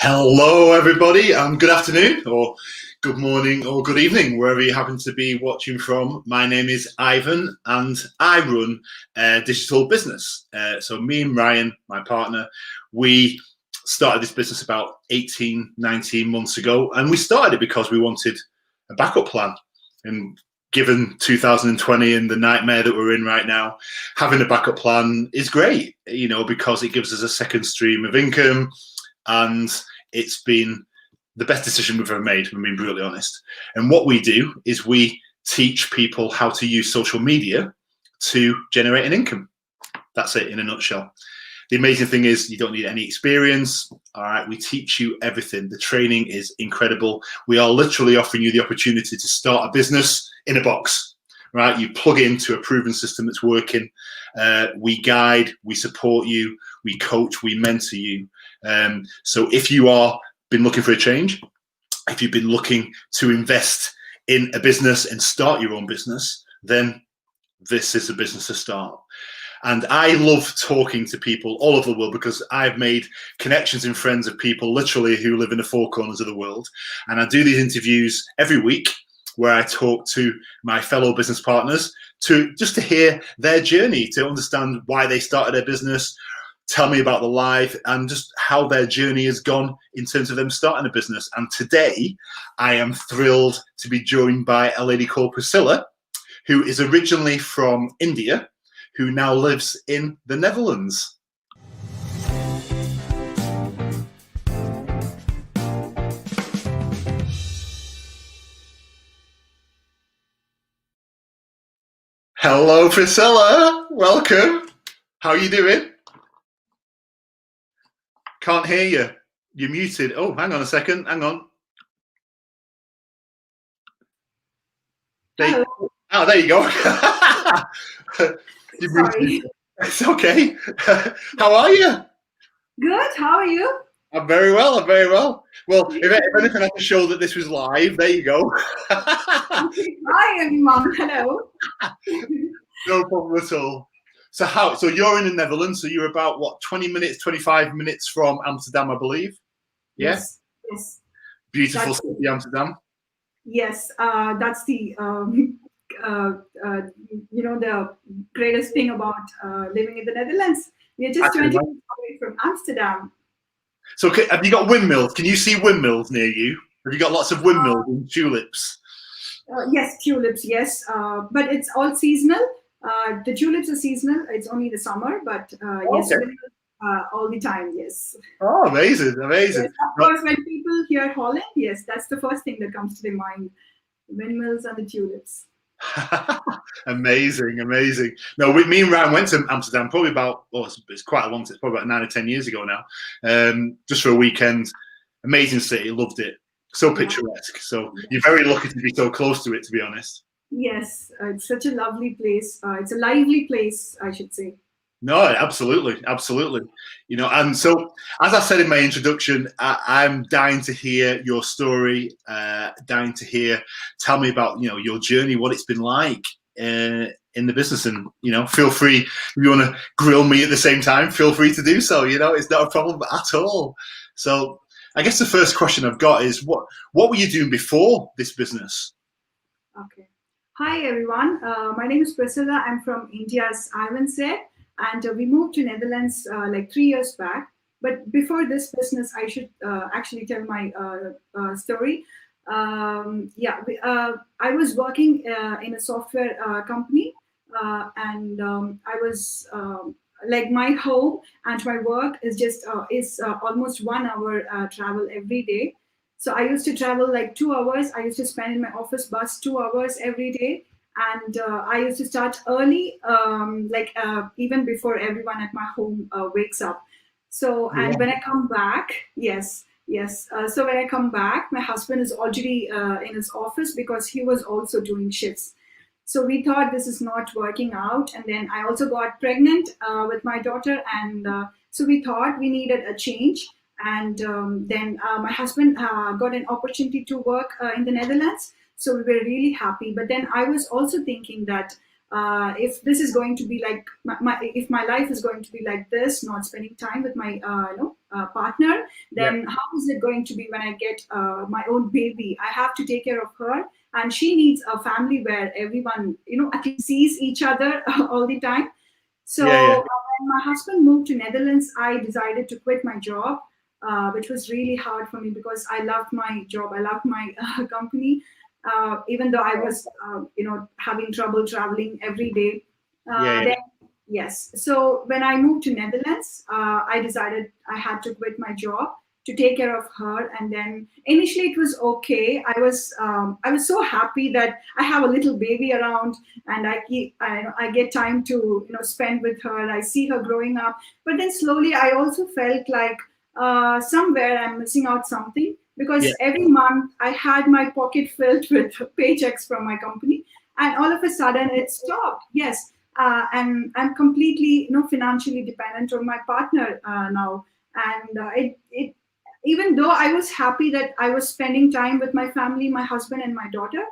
Hello, everybody, and good afternoon, or good morning, or good evening, wherever you happen to be watching from. My name is Ivan, and I run a digital business. So me and Ryan, my partner, we started this business about 18, 19 months ago, and we started it because we wanted a backup plan. And given 2020 and the nightmare that we're in right now, having a backup plan is great, because it gives us a second stream of income. And it's been the best decision we've ever made, if I'm being brutally honest. And what we do is we teach people how to use social media to generate an income. That's it in a nutshell. The amazing thing is you don't need any experience. All right, we teach you everything. The training is incredible. We are literally offering you the opportunity to start a business in a box. Right, you plug into a proven system that's working. We guide, we support you, we coach, we mentor you. So if you are been looking for a change, if you've been looking to invest in a business and start your own business, then this is a business to start. And I love talking to people all over the world because I've made connections and friends of people literally who live in the four corners of the world. And I do these interviews every week where I talk to my fellow business partners just to hear their journey, to understand why they started their business, tell me about the life and just how their journey has gone in terms of them starting a business. And today I am thrilled to be joined by a lady called Priscilla, who is originally from India, who now lives in the Netherlands. Hello, Priscilla. Welcome. How are you doing? Can't hear you. You're muted. Oh, hang on a second. Hang on. There you go. Sorry. It's okay. How are you? Good. How are you? I'm very well. I'm very well. Well, if anything, I can show that this was live. There you go. Hi, everyone. Hello. No problem at all. So you're in the Netherlands. So you're about what, 20 minutes, 25 minutes from Amsterdam, I believe. Yeah? Yes. Beautiful city, Amsterdam. Yes, that's the the greatest thing about living in the Netherlands. We're just 20 minutes away from Amsterdam. So have you got windmills? Can you see windmills near you? Have you got lots of windmills and tulips? Yes, tulips, yes. But it's all seasonal. The tulips are seasonal. It's only the summer, but yes, all the time, yes. Oh, amazing. Yes, of course, when people hear Holland, yes, that's the first thing that comes to their mind. Windmills and the tulips. Amazing. No, me and Ryan went to Amsterdam probably about, it's quite a long time, it's probably about 9 or 10 years ago now, just for a weekend. Amazing city, loved it. So picturesque. So you're very lucky to be so close to it, to be honest. Yes, it's such a lovely place. It's a lively place, I should say. No, absolutely. And so, as I said in my introduction, I'm dying to hear your story, tell me about, your journey, what it's been like in the business. And, feel free, if you want to grill me at the same time, feel free to do so. It's not a problem at all. So I guess the first question I've got is, what were you doing before this business? Okay. Hi, everyone. My name is Priscilla. I'm from India, as Ivan said. And we moved to Netherlands like 3 years back. But before this business, I should actually tell my story. I was working in a software company, and I was like my home and my work is almost 1 hour travel every day. So I used to travel like 2 hours. I used to spend in my office bus 2 hours every day. And I used to start early, even before everyone at my home wakes up. So, and when I come back, yes. So when I come back, my husband is already in his office because he was also doing shifts. So we thought this is not working out. And then I also got pregnant with my daughter. And so we thought we needed a change. And then my husband got an opportunity to work in the Netherlands. So we were really happy. But then I was also thinking that if this is going to be like if my life is going to be like this, not spending time with my partner, then how is it going to be when I get my own baby? I have to take care of her, and she needs a family where everyone at least sees each other all the time. So when my husband moved to Netherlands, I decided to quit my job, which was really hard for me because I loved my job, I loved my company, even though I was, having trouble traveling every day. Then, yes. So when I moved to Netherlands, I decided I had to quit my job to take care of her. And then initially it was okay. I was so happy that I have a little baby around, and I get time to spend with her. I see her growing up. But then slowly I also felt like somewhere I'm missing out something, because every month I had my pocket filled with paychecks from my company, and all of a sudden it stopped. Yes. And I'm completely financially dependent on my partner now. And it even though I was happy that I was spending time with my family, my husband and my daughter,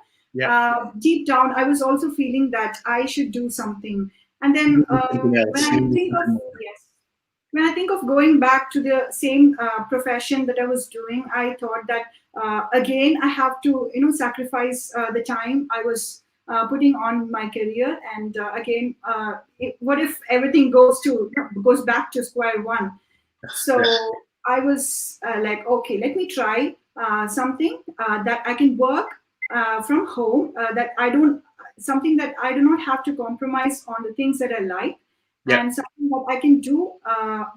deep down I was also feeling that I should do something. And then when I think of going back to the same profession that I was doing, I thought that again I have to sacrifice the time I was putting on my career, and again, what if everything goes back to square one? So I was like, okay, let me try something that I can work from home, that I don't something that I do not have to compromise on the things that I like, and something that I can do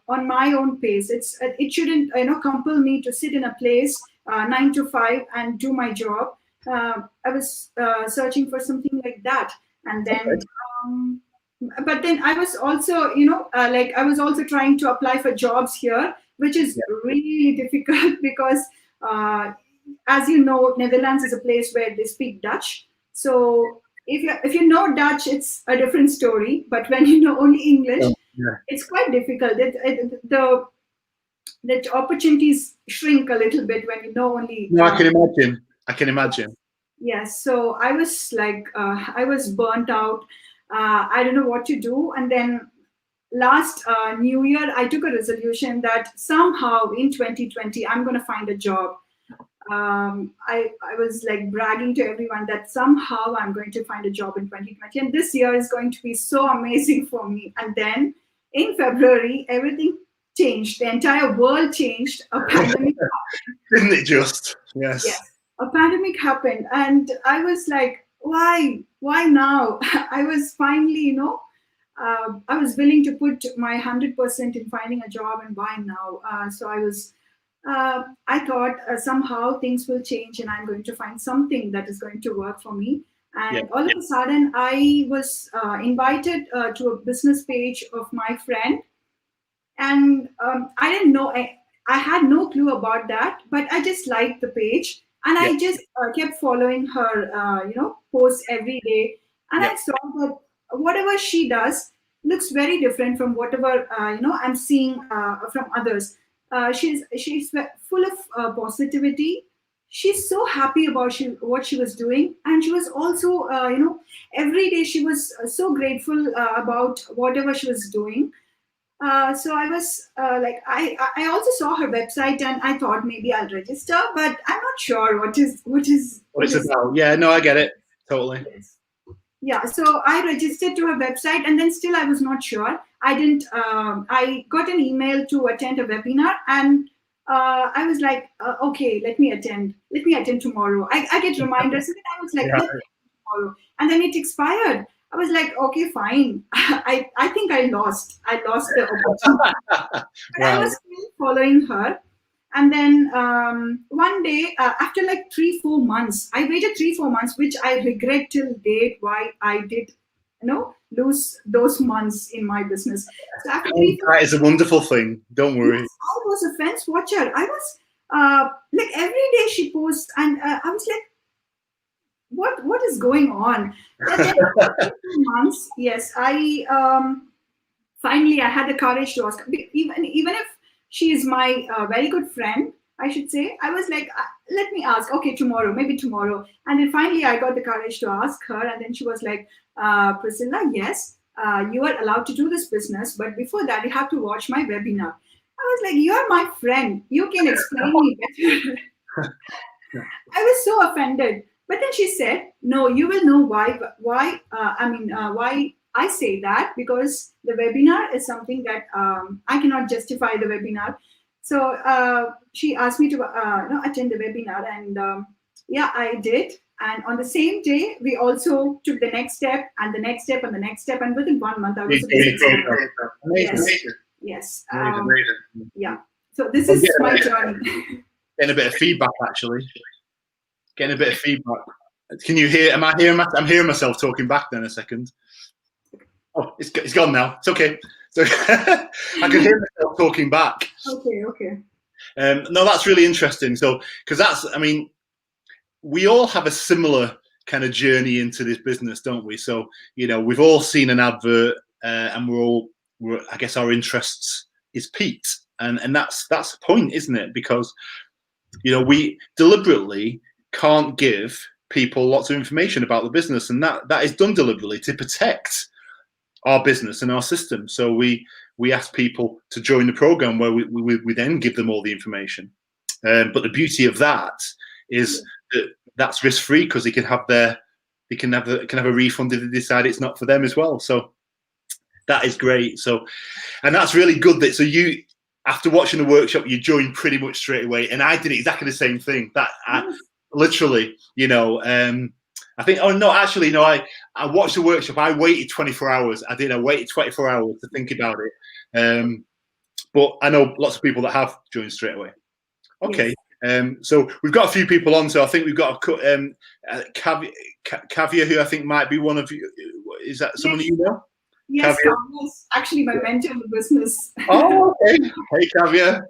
on my own pace. It shouldn't compel me to sit in a place 9 to 5 and do my job. I was searching for something like that, and then. But then I was also, I was also trying to apply for jobs here, which is really difficult because, as you know, Netherlands is a place where they speak Dutch. So if you know Dutch, it's a different story. But when you know only English, it's quite difficult. The opportunities shrink a little bit when you know only. No, I can imagine. I can imagine. Yes. So I was like, I was burnt out. I don't know what to do. And then last New Year, I took a resolution that somehow in 2020, I'm going to find a job. I was like bragging to everyone that somehow I'm going to find a job in 2020. And this year is going to be so amazing for me. And then in February, everything changed. The entire world changed. A pandemic happened. Didn't it just? Yes. A pandemic happened. And I was like, why now? I was finally, I was willing to put my 100% in finding a job, and why now? So I thought somehow things will change and I'm going to find something that is going to work for me. And all of a sudden I was invited to a business page of my friend, and I didn't know, I had no clue about that, but I just liked the page. And I just kept following her, posts every day. And I saw that whatever she does looks very different from whatever, I'm seeing from others. She's full of positivity. She's so happy about what she was doing. And she was also, every day she was so grateful about whatever she was doing. So I was I also saw her website, and I thought maybe I'll register, but I'm not sure what it's about. Yeah, no, I get it totally. Yes. Yeah, so I registered to her website, and then still I was not sure. I didn't. I got an email to attend a webinar, and I was like, okay, let me attend. Let me attend tomorrow. I get reminders, and then I was like, let me attend tomorrow, and then it expired. I was like, okay, fine. I think I lost the opportunity. But I was still following her. And then one day, after like 3-4 months, I waited 3-4 months, which I regret till date why I did, lose those months in my business. So after that is a wonderful thing. Don't worry. Yes, I was a fence watcher. I was like every day she posts, and I was like, what is going on? Then 2 months, yes, I finally I had the courage to ask. Even if she is my very good friend, I should say. I was like, let me ask. Okay, tomorrow, maybe tomorrow. And then finally, I got the courage to ask her. And then she was like, Priscilla, yes, you are allowed to do this business. But before that, you have to watch my webinar. I was like, you're my friend. You can explain me better. I was so offended. But then she said, "No, you will know why. Why I say that, because the webinar is something that I cannot justify the webinar." So she asked me to attend the webinar, and yeah, I did. And on the same day, we also took the next step, and the next step, and the next step, and within 1 month, I was a business owner. Yes. Yeah. So this is my journey. Getting a bit of feedback, actually. Getting a bit of feedback. Can you hear? Am I hearing? I'm hearing myself talking back. Then a second. Oh, it's gone now. It's okay. So I can hear myself talking back. Okay. No, that's really interesting. So, because I mean, we all have a similar kind of journey into this business, don't we? So, we've all seen an advert, and I guess our interests is piqued, and that's the point, isn't it? Because we deliberately can't give people lots of information about the business, and that is done deliberately to protect our business and our system. So we ask people to join the program, where we then give them all the information. But the beauty of that is that's risk free, because they can have a refund if they decide it's not for them as well. So that is great. So, and that's really good. That so you, after watching the workshop, you joined pretty much straight away, and I did exactly the same thing. Literally, I think. Oh no, actually, no. I watched the workshop. I waited 24 hours. I waited 24 hours to think about it. But I know lots of people that have joined straight away. Okay. Yes. So we've got a few people on. So I think we've got Kavya, who I think might be one of you. Is that someone you know? Yes, Kavya's actually my mentor in the business. Oh, okay. Hey, Kavya.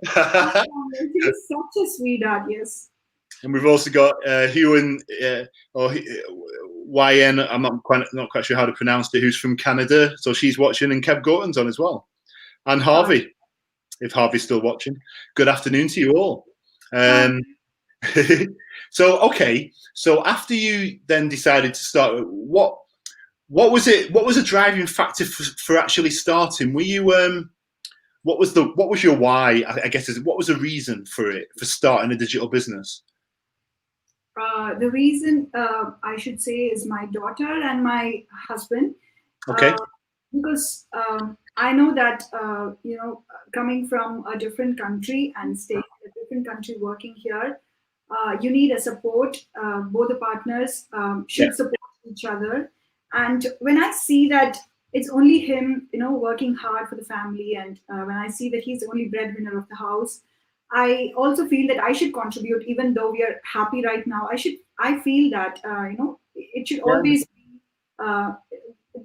He's such a sweetheart. Yes. And we've also got Hugh or YN. I'm not quite sure how to pronounce it. Who's from Canada? So she's watching, and Kev Gorton's on as well, and Harvey. If Harvey's still watching, good afternoon to you all. So okay. So after you then decided to start, what was it? What was a driving factor for actually starting? Were you what was your why? I guess what was the reason for starting a digital business? The reason I should say is my daughter and my husband. Okay. Because I know that coming from a different country and staying in a different country, working here, you need a support. Both the partners should support each other. And when I see that it's only him, working hard for the family, and when I see that he's the only breadwinner of the house, I also feel that I should contribute, even though we are happy right now. I feel that it should always be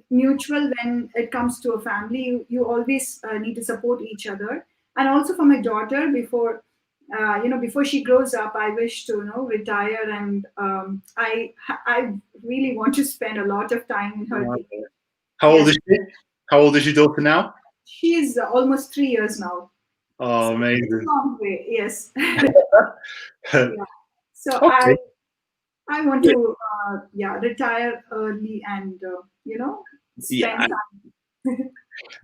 mutual when it comes to a family. You always need to support each other. And also for my daughter, before she grows up, I wish to retire, and I really want to spend a lot of time in her. How old is she? How old is your daughter now? She's almost 3 years now. Oh, amazing! It's a long way, yes. Yeah. So okay. I want to retire early and spend time.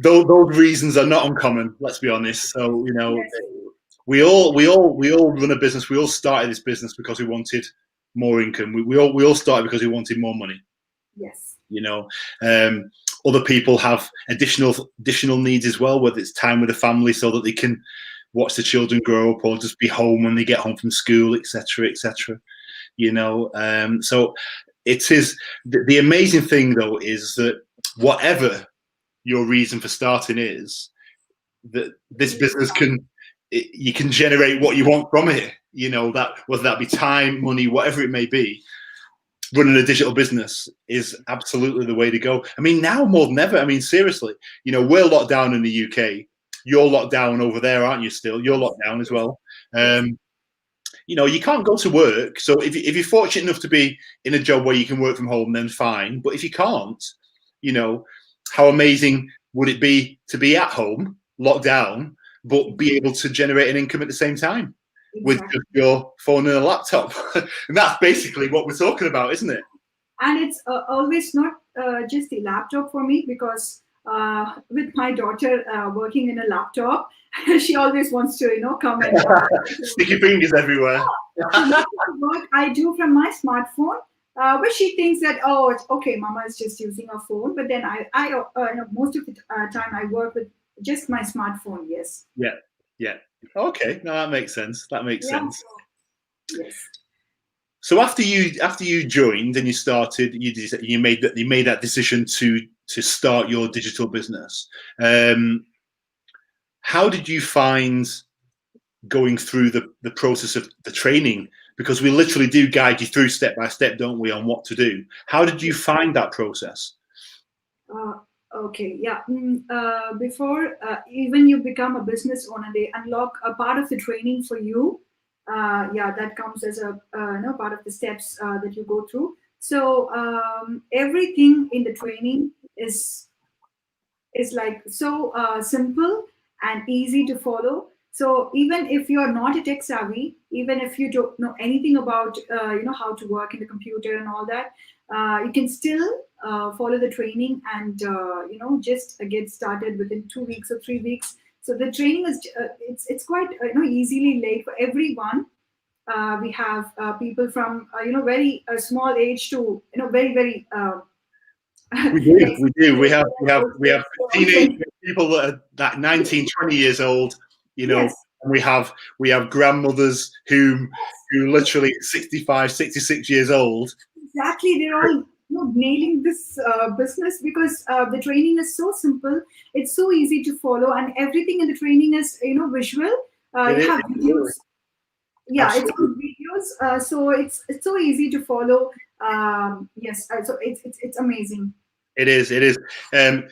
Those reasons are not uncommon. Let's be honest. So yes. we all run a business. We all started this business because we wanted more income. We all started because we wanted more money. Yes. Other people have additional needs as well, whether it's time with the family so that they can watch the children grow up, or just be home when they get home from school, etc., etc. So it is the amazing thing, though, is that whatever your reason for starting is, that this business you can generate what you want from it. That whether that be time, money, whatever it may be. Running a digital business is absolutely the way to go. I mean, now more than ever. I mean, seriously, we're locked down in the UK. You're locked down over there, aren't you? Still, you're locked down as well. You can't go to work. So if you're fortunate enough to be in a job where you can work from home, then fine. But if you can't, how amazing would it be to be at home, locked down, but be able to generate an income at the same time? with exactly. just your phone and a laptop. And that's basically what we're talking about, isn't it? And it's always not just the laptop for me, because with my daughter working in a laptop, she always wants to, come and Sticky fingers everywhere. so most of the work I do from my smartphone. But she thinks that, oh, it's okay, Mama is just using her phone. But then most of the time I work with just my smartphone. Yes. Yeah, yeah. Okay, no, that makes sense. That makes Yeah. sense. Yes. So after you joined and you started, you made that decision to start your digital business. How did you find going through the process of the training? Because we literally do guide you through step by step, don't we, on what to do. How did you find that process? Uh, okay, yeah. Before even you become a business owner, they unlock a part of the training for you. Yeah, that comes as a part of the steps that you go through. So everything in the training is like so simple and easy to follow. So even if you're not a tech savvy, even if you don't know anything about how to work in the computer and all that, you can still follow the training and just get started within 2 weeks or 3 weeks. So the training is it's quite easily laid for everyone. We have people from very small age to very very We do, we do. We have we have we have teenage experienced. people that are 19, 20 years old, Yes, and we have grandmothers who literally 65, 66 years old. exactly. They're all nailing this business because the training is so simple. It's so easy to follow, and everything in the training is visual. It You is have absolutely, videos. Yeah, it's absolutely. on videos, so it's so easy to follow. Yes, so it's amazing. It is. It is.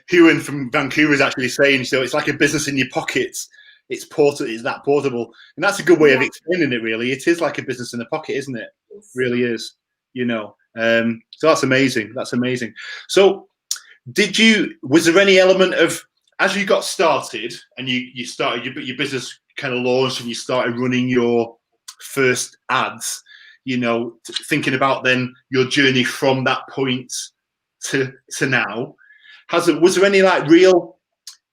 Hewan from Vancouver is actually saying so. It's like a business in your pockets. It's portable. It's that portable, and that's a good way of Yeah. explaining it. Really, it is like a business in the pocket, isn't it? Yes. Really is. So that's amazing. That's amazing. So, was there any element of as you got started and you started your business kind of launched and you started running your first ads? Thinking about then your journey from that point to now, was there any like real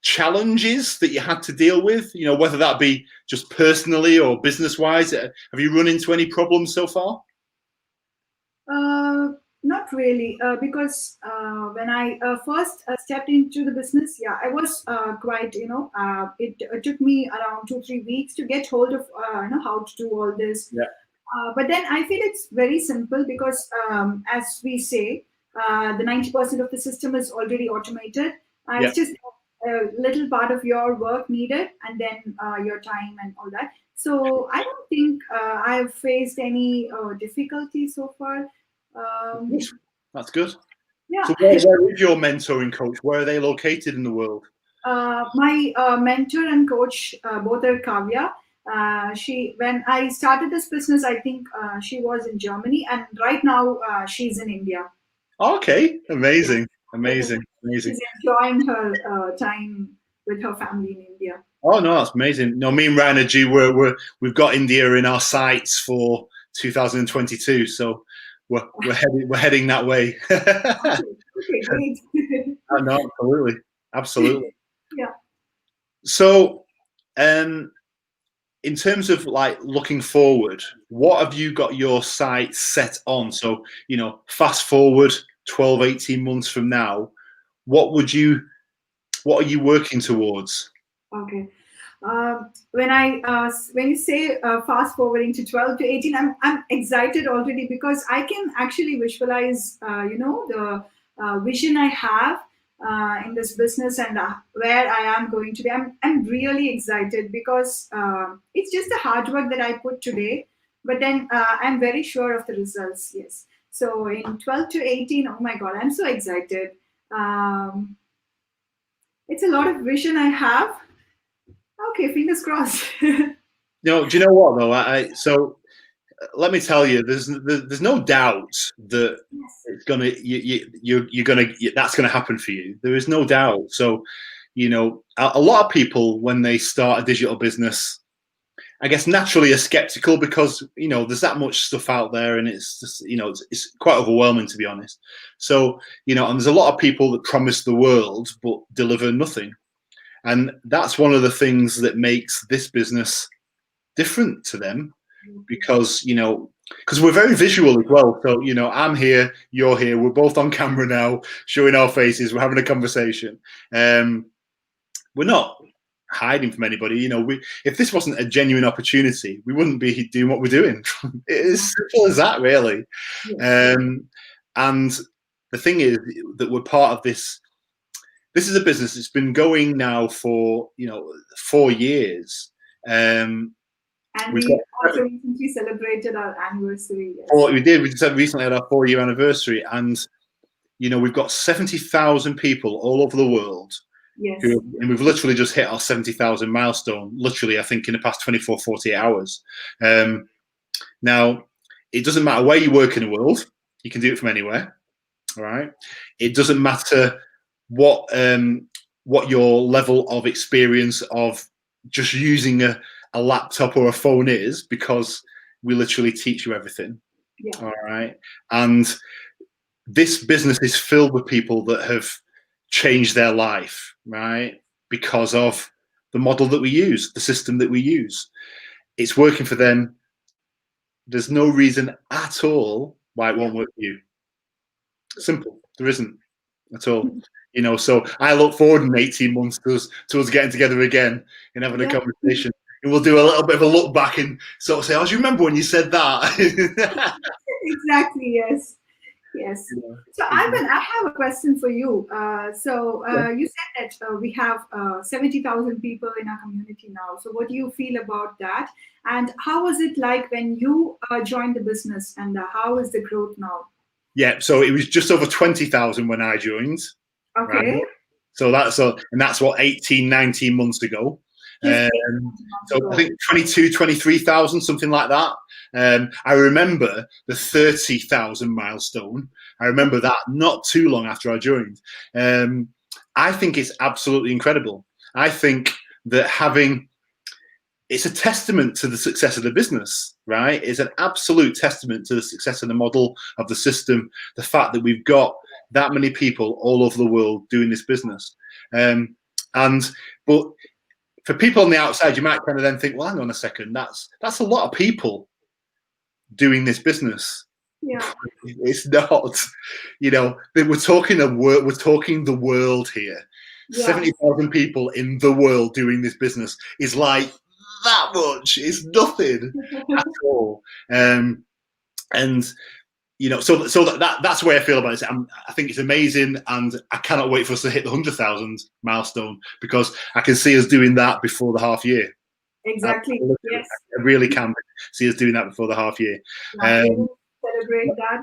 challenges that you had to deal with, whether that be just personally or business wise? Have you run into any problems so far? Not really, because when I first stepped into the business, yeah, I was quite, it took me around 2 3 weeks to get hold of, how to do all this. Yeah. But then I feel it's very simple because, as we say, the 90% of the system is already automated. Yeah. It's just a little part of your work needed, and then your time and all that. So I don't think I've faced any difficulty so far. Good. Um, That's good. yeah, So where is your mentoring coach? Where are they located in the world? my mentor and coach both are Kavya. She when I started this business, I think she was in Germany, and right now she's in India. Okay, Yes. amazing, amazing, amazing. She's enjoying her time with her family in India. Oh no, that's amazing. No, me and Ryan are due. We've got India in our sights for 2022, so we're heading that way. Okay, okay, great. No, absolutely, absolutely. Yeah. So, in terms of like looking forward, what have you got your sights set on? So, fast forward 12, 18 months from now, what are you working towards? Okay. When you say fast forwarding to 12 to 18, I'm excited already because I can actually visualize the vision I have in this business and where I am going to be. I'm really excited because it's just the hard work that I put today, but then I'm very sure of the results. Yes. So in 12 to 18, oh my God, I'm so excited. Um, it's a lot of vision I have. Okay, fingers crossed. Do you know what though? So let me tell you, there's no doubt that Yes. it's gonna you're gonna that's gonna happen for you. There is no doubt. So, a lot of people when they start a digital business, I guess naturally are skeptical because there's that much stuff out there, and it's just it's quite overwhelming, to be honest. So and there's a lot of people that promise the world but deliver nothing, and that's one of the things that makes this business different to them, because we're very visual as well. So I'm here, you're here, we're both on camera now, showing our faces, we're having a conversation. We're not hiding from anybody. If this wasn't a genuine opportunity, we wouldn't be doing what we're doing. It's as simple as that, really. Yes. And the thing is that we're part of this. This is a business that's been going now for 4 years. And we also recently celebrated our anniversary. Yes. We did. We just recently had our 4-year anniversary, and we've got 70,000 people all over the world. Yes. And we've literally just hit our 70,000 milestone, literally, I think, in the past 24, 48 hours. Now, it doesn't matter where you work in the world. You can do it from anywhere, all right? It doesn't matter what your level of experience of just using a laptop or a phone is, because we literally teach you everything, all right? And this business is filled with people that have changed their life, right? Because of the model that we use, the system that we use. It's working for them. There's no reason at all why it won't work for you. Simple. There isn't at all. So I look forward in 18 months to us getting together again and having a conversation. And we'll do a little bit of a look back and sort of say, oh, do you remember when you said that? Exactly, yes. Yes. So, Ivan, I have a question for you. You said that we have 70,000 people in our community now. So what do you feel about that? And how was it like when you joined the business, and how is the growth now? Yeah, so it was just over 20,000 when I joined. Okay. Right? So that's what, 18, 19 months ago. So I think 22, 23,000, something like that. I remember the 30,000 milestone. I remember that not too long after I joined. I think it's absolutely incredible. I think that it's a testament to the success of the business, right? It's an absolute testament to the success of the model, of the system, the fact that we've got that many people all over the world doing this business. But for people on the outside, you might kind of then think, well, hang on a second, that's a lot of people doing this business. Yeah. It's not, we're talking the world here. Yeah. 70,000 people in the world doing this business is like that much. It's nothing at all. So that's the way I feel about it. I think it's amazing, and I cannot wait for us to hit the 100,000 milestone, because I can see us doing that before the half year. Exactly. Yes. I really can see us doing that before the half year. Celebrate that.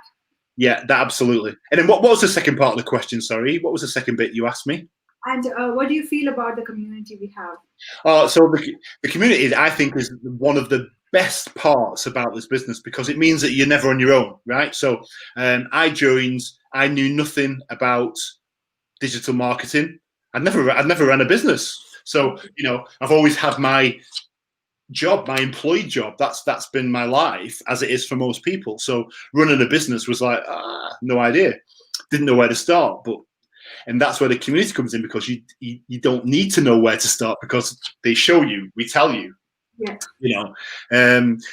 Yeah, that absolutely. And then what was the second part of the question? Sorry, what was the second bit you asked me? And what do you feel about the community we have? So the community, I think, is one of the best parts about this business, because it means that you're never on your own, right? So I joined, I knew nothing about digital marketing. I'd never ran a business. So, I've always had my job, my employed job. That's been my life, as it is for most people. So running a business was like, no idea. Didn't know where to start. And that's where the community comes in, because you don't need to know where to start, because they show you, we tell you. Yeah.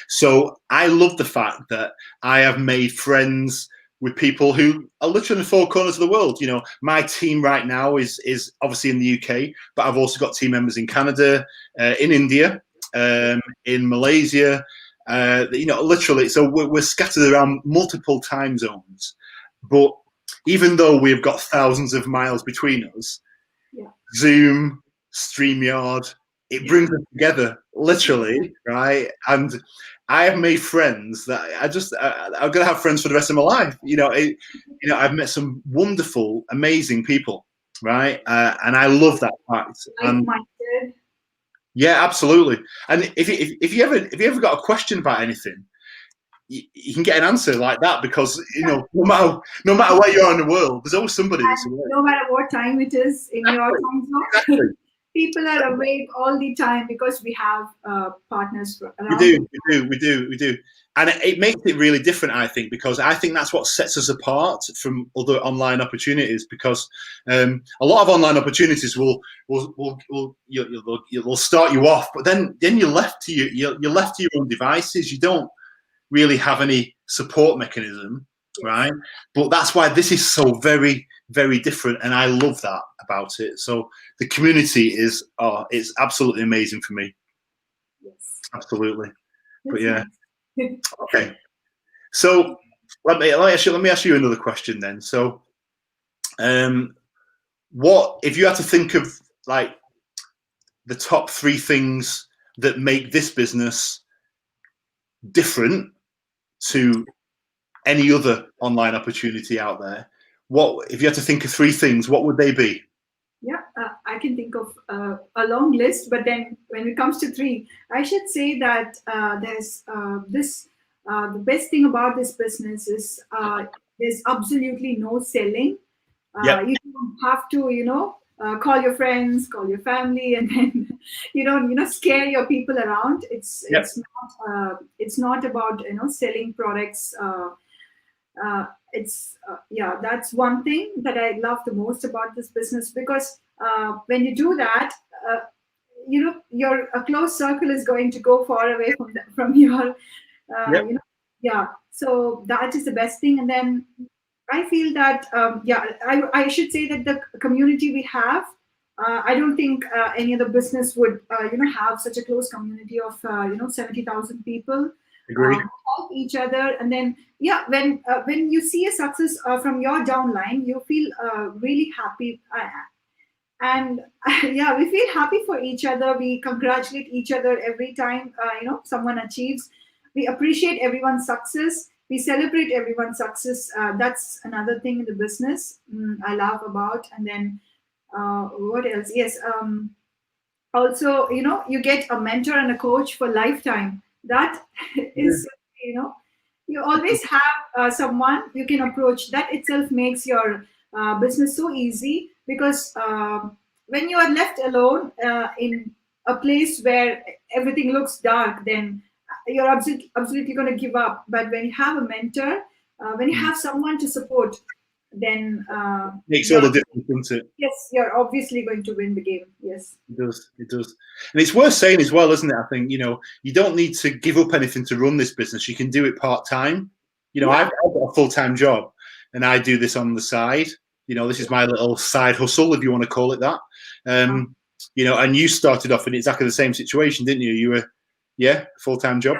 So I love the fact that I have made friends with people who are literally in the four corners of the world. My team right now is obviously in the UK, but I've also got team members in Canada, in India, in Malaysia, literally. So we're scattered around multiple time zones. But even though we've got thousands of miles between us, Zoom, StreamYard, it brings us together, literally, right? And I have made friends that I'm gonna have friends for the rest of my life. I've met some wonderful, amazing people, right? And I love that fact. Yeah, absolutely. And if you ever got a question about anything, you can get an answer like that, because no matter where you are in the world, there's always somebody. No matter what time it is in your time zone. People are awake all the time because we have partners We around. do, we do. And it makes it really different, I think, because I think that's what sets us apart from other online opportunities. Because a lot of online opportunities will start you off, but then you're left to you're left to your own devices. You don't really have any support mechanism, right? But that's why this is so very, very different, and I love that about it. So the community is, it's absolutely amazing for me. Yes. Absolutely. But That's yeah. nice. Okay. So let me ask you another question then. So, what if you had to think of like the top 3 things that make this business different to any other online opportunity out there? What if you had to think of 3 things? What would they be? Yeah, I can think of a long list, but then when it comes to 3, I should say that there's this. The best thing about this business is there's absolutely no selling. Yep. You don't have to, call your friends, call your family, and then you don't, scare your people around. Yep. It's not about selling products. It's Yeah, that's one thing that I love the most about this business, because when you do that, uh, your a close circle is going to go far away from your Yep. yeah. So that is the best thing. And then I feel that I should say that the community we have, I don't think any other business would have such a close community of 70,000 people Agree. help each other. And then when you see a success from your downline, you feel really happy. And yeah, we feel happy for each other. We congratulate each other every time someone achieves. We appreciate everyone's success. We celebrate everyone's success. That's another thing in the business I love about. And then what else? Yes. Also, you get a mentor and a coach for lifetime. That is, you always have someone you can approach. That itself makes your business so easy, because when you are left alone in a place where everything looks dark, then you're absolutely going to give up. But when you have a mentor, when you have someone to support, then Makes all the difference, doesn't it? yes, you're obviously going to win the game. Yes. It does. It does. And it's worth saying as well, isn't it? I think, you don't need to give up anything to run this business. You can do it part-time. I've got a full-time job and I do this on the side. This is my little side hustle, if you want to call it that. And you started off in exactly the same situation, didn't you? You were, full-time job.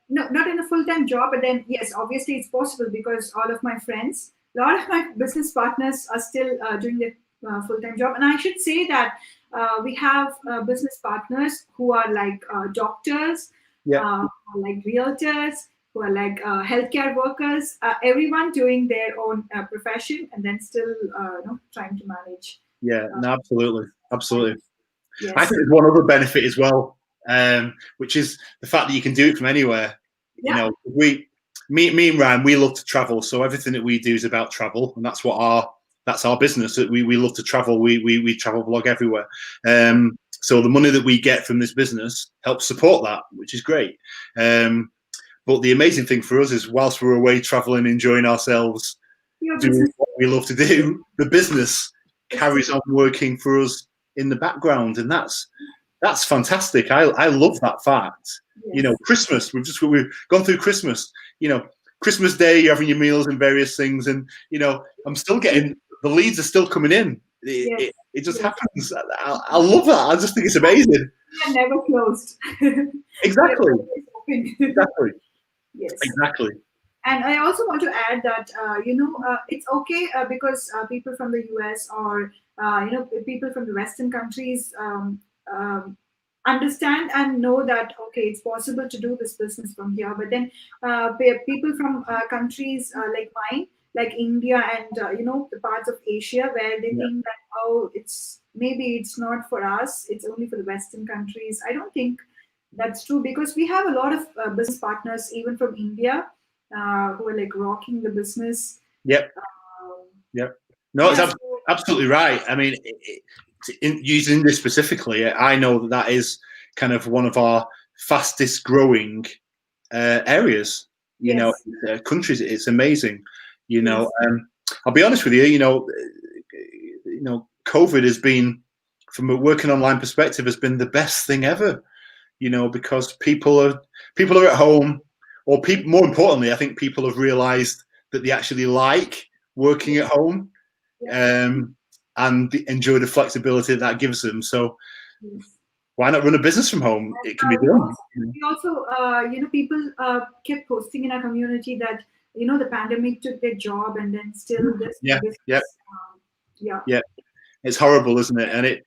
No, not in a full-time job, but then yes, obviously it's possible, because all of my friends, a lot of my business partners are still doing their full-time job. And I should say that we have business partners who are like doctors, like realtors, who are like healthcare workers, everyone doing their own profession, and then still trying to manage. Yeah, no, absolutely. Absolutely. Yes. I think there's one other benefit as well, which is the fact that you can do it from anywhere. Yeah. Me and Ryan, we love to travel, so everything that we do is about travel, and that's our business. That we love to travel. We travel vlog everywhere. So the money that we get from this business helps support that, which is great. But the amazing thing for us is, whilst we're away traveling, enjoying ourselves, doing what we love to do, the business carries on working for us in the background, and that's fantastic. I love that fact. Yes. Christmas, we've gone through Christmas. Christmas Day, you're having your meals and various things, and I'm still getting, the leads are still coming in. It just happens. I love that. I just think it's amazing. We are never closed. Exactly. Exactly. Yes. Exactly. And I also want to add that it's okay because people from the US, or people from the Western countries understand and know that it's possible to do this business from here. But then people from countries like mine, like India, and the parts of Asia, where they think that it's not for us, it's only for the Western countries. I don't think that's true, because we have a lot of business partners even from India who are like rocking the business. Yep. Yep. No, it's absolutely right. I mean, using this specifically, I know that that is kind of one of our fastest growing areas. You know, Yes. countries. It's amazing. You know, Yes. I'll be honest with you. You know, COVID has been, from a working online perspective, has been the best thing ever. You know, because people are at home, or people. More importantly, I think people have realised that they actually like working at home, Yeah. and enjoy the flexibility that gives them. So Yes. why not run a business from home? And It can be done. we also, people kept posting in our community that the pandemic took their job, and then still this Yeah, yeah, business. Yeah. yeah. It's horrible, isn't it? And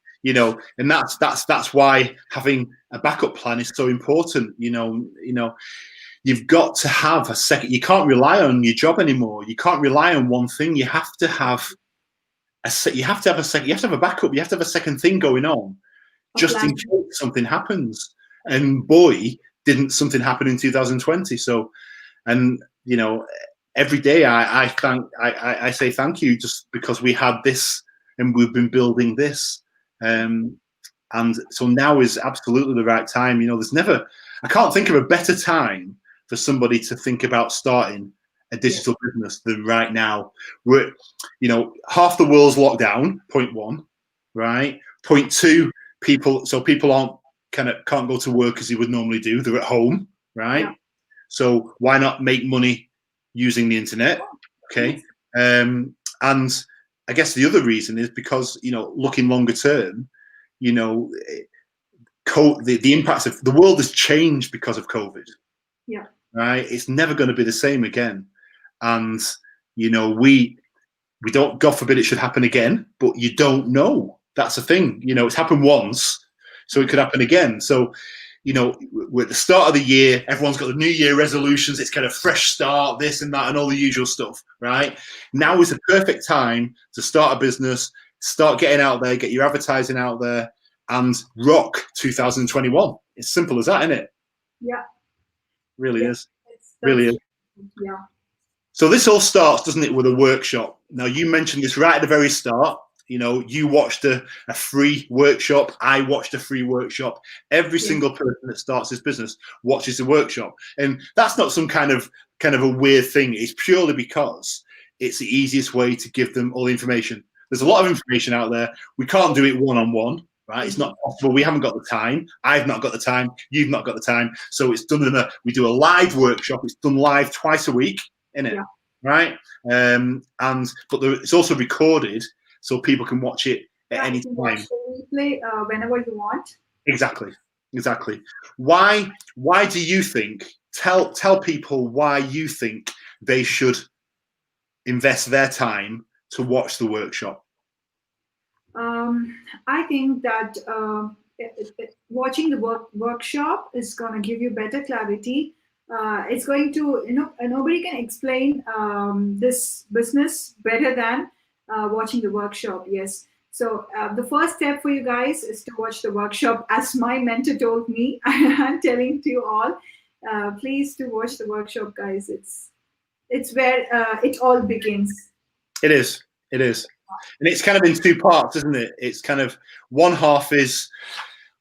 and that's why having a backup plan is so important. You've got to have a second. You can't rely on your job anymore. You can't rely on one thing. You have to have you have to have a second. You have to have a backup. You have to have a second thing going on, A just in plan. case something happens. And boy, didn't something happen in 2020. So, and every day I say thank you, just because we had this and we've been building this. And so now is absolutely the right time. I can't think of a better time for somebody to think about starting a digital business than right now. We're, half the world's locked down, point one, right? Point two, people can't go to work as you would normally do. They're at home, right? Yeah. So why not make money using the internet? Okay. And I guess the other reason is because, looking longer term, the impacts of the world has changed because of COVID. Yeah. Right. It's never going to be the same again. And, we don't, God forbid it should happen again, but you don't know. That's the thing. It's happened once, so it could happen again. So, we're at the start of the year, everyone's got the New Year resolutions, it's kind of fresh start, this and that, and all the usual stuff, right? Now is the perfect time to start a business, start getting out there, get your advertising out there, and rock 2021. It's simple as that, isn't it? Yeah. Really is. Really is. Yeah. So this all starts, doesn't it, with a workshop? Now, you mentioned this right at the very start. You watched a free workshop. I watched a free workshop. Every single person that starts this business watches the workshop. And that's not some kind of a weird thing. It's purely because it's the easiest way to give them all the information. There's a lot of information out there. We can't do it one-on-one, right? It's not possible. We haven't got the time. I've not got the time. You've not got the time. So it's done we do a live workshop. It's done live twice a week, isn't it? Yeah. Right? But it's also recorded, so people can watch it at any time. Watch the replay whenever you want. Exactly. Why do you think? Tell people why you think they should invest their time to watch the workshop. I think that watching the workshop is going to give you better clarity. It's going to, nobody can explain this business better than watching the workshop. Yes. So the first step for you guys is to watch the workshop, as my mentor told me. I'm telling to you all, please to watch the workshop, guys. It's where it all begins. It is. And it's kind of in two parts, isn't it? It's kind of, one half is,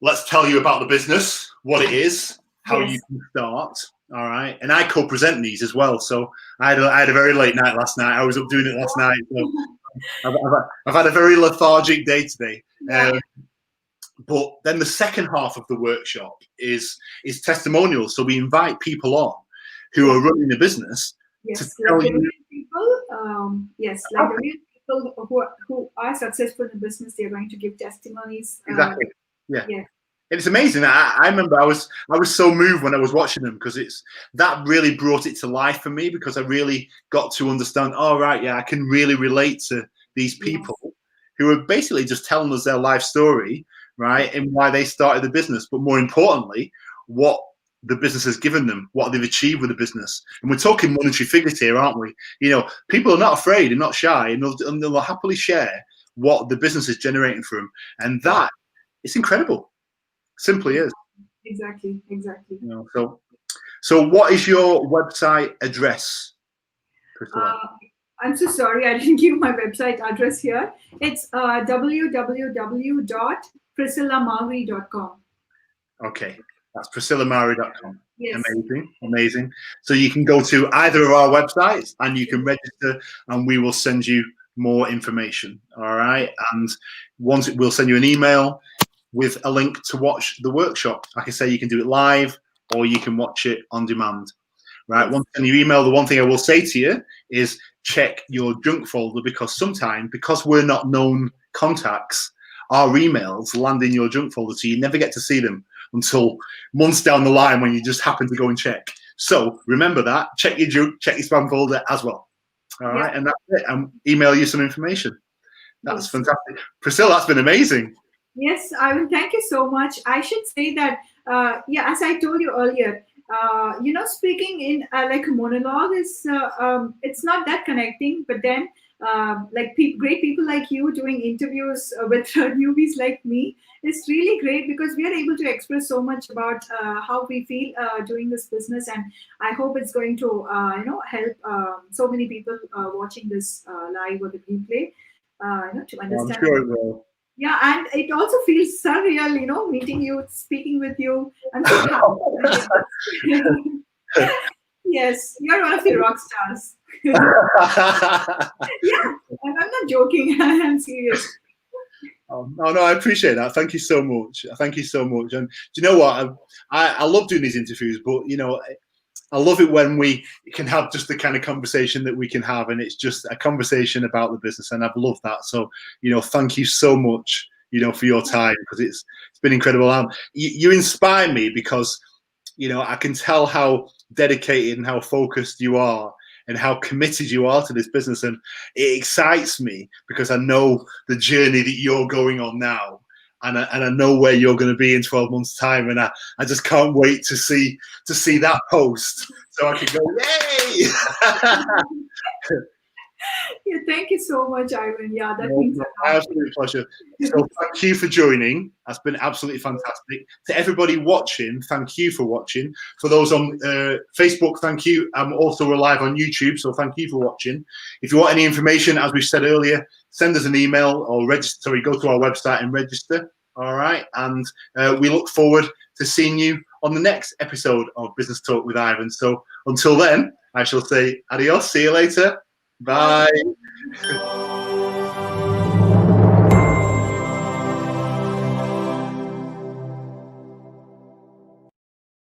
let's tell you about the business, what it is, how you can start. All right. And I co-present these as well. So I had a very late night last night. I was up doing it last night. So I've had a very lethargic day today. But then the second half of the workshop is testimonials. So we invite people on who are running the business to tell you. People, like the real people who are successful in the business, they're going to give testimonies. Exactly. Yeah. It's amazing. I remember I was so moved when I was watching them, because that really brought it to life for me, because I really got to understand, I can really relate to these people who are basically just telling us their life story, right, and why they started the business, but more importantly, what the business has given them, what they've achieved with the business. And we're talking monetary figures here, aren't we? People are not afraid and not shy, and they'll happily share what the business is generating for them. And that, it's incredible. Simply is. Exactly. So what is your website address, Priscilla? I'm so sorry, I didn't give my website address here. It's www.priscillamaury.com. Okay, that's priscillamaury.com. Yes. Amazing, amazing. So you can go to either of our websites and you can register, and we will send you more information. All right, and once we'll send you an email with a link to watch the workshop. Like I say, you can do it live or you can watch it on demand. Right. Yes. Once in your email, the one thing I will say to you is check your junk folder, because sometimes, because we're not known contacts, our emails land in your junk folder, so you never get to see them until months down the line when you just happen to go and check. So remember that. Check your junk, check your spam folder as well. All right, and that's it. And email you some information. That's Yes. fantastic, Priscilla. That's been amazing. Yes, I will. Thank you so much. I should say that, as I told you earlier, speaking in like a monologue is, it's not that connecting. But then, like great people like you doing interviews with newbies like me is really great, because we are able to express so much about how we feel doing this business, and I hope it's going to, help so many people watching this live or the replay, to I'm understand. sure it will. Yeah, and it also feels surreal, meeting you, speaking with you. I'm so happy. Yes, you're one of the rock stars. Yeah, I'm not joking. I'm serious. Oh, no, I appreciate that. Thank you so much. Thank you so much. And do you know what? I love doing these interviews, but I love it when we can have just the kind of conversation that we can have, and it's just a conversation about the business, and I've loved that. So, thank you so much, for your time, because it's been incredible. You inspire me, because, I can tell how dedicated and how focused you are and how committed you are to this business, and it excites me because I know the journey that you're going on now. And I know where you're going to be in 12 months' time, and I just can't wait to see that post, so I can go, yay! Yeah, thank you so much, Ivan. Yeah, that No, means no, a lot. absolute pleasure. So thank you for joining. That's been absolutely fantastic. To everybody watching, thank you for watching. For those on Facebook, thank you. Also, we're live on YouTube, so thank you for watching. If you want any information, as we said earlier, send us an email or register. Sorry, go to our website and register. All right, and we look forward to seeing you on the next episode of Business Talk with Ivan. So until then, I shall say adios. See you later. Bye.